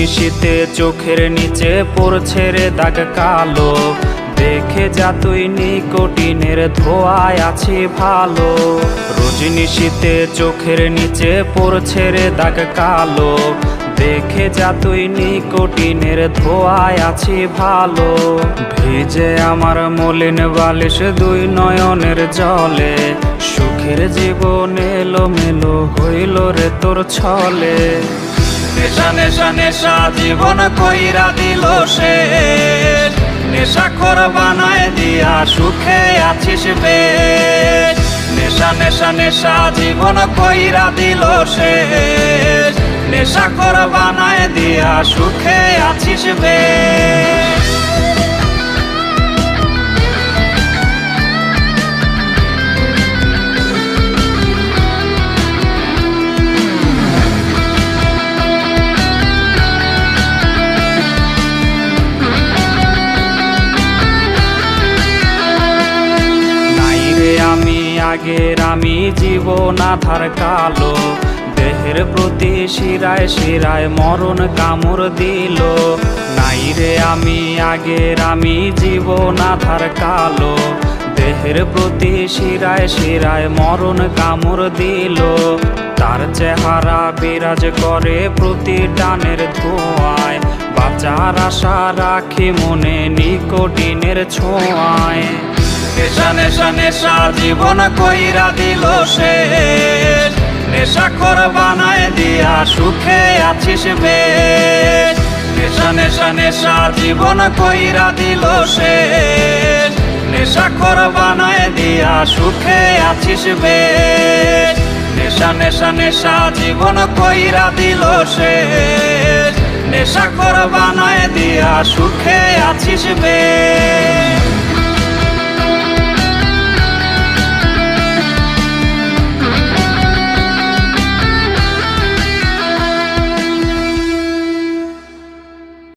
নিশীথে চোখের নিচে পড়ছে রে দাগ কালো, দেখে যা তুই নিকোটিনের ধোঁয়ায় আছি ভালো। রোজ নিশীথে চোখের নিচে পড়ছে রে দাগ কালো, দেখে যা তুই নিকোটিনের ধোঁয়ায় আছি ভালো। ভিজে আমার মলিন বালিশ দুই নয়নের জলে, সুখের জীবন এলোমেলো হইল রে তোর ছলে। নেশা নেশা নেশা জীবন কইরা দিল শেষ, নেশাখোর বানায় দিয়া সুখে আছিস বেশ। নেশা নেশা নেশা জীবন কইরা দিল শেষ, নেশাখোর বানায় দিয়া সুখে আছিস বেশ। আগের আমি জীবন আধার কালো, দেহের প্রতি শিরায় শিরায় মরণ কামড় দিল। নাই রে আমি আগের আমি জীবন আধার কালো, দেহের প্রতি শিরায় শিরায় মরণ কামড় দিল। তার চেহারা বিরাজ করে প্রতি টানের ধোঁয়ায়, বাঁচার আশা রাখি মনে নিকোটিনের ছোঁয়ায়। নেশা নেশা নেশা জীবন কইরা দিল শেষ, নেশাখোর বানায় দিয়া সুখে আছিস বেশ। নেশা নেশা নেশা জীবন কইরা দিল শেষ, নেশাখোর বানায় দিয়া সুখে আছিস বেশ। নেশা নেশা নেশা জীবন কইরা দিল শেষ, নেশাখোর বানায় দিয়া সুখে আছিস বেশ।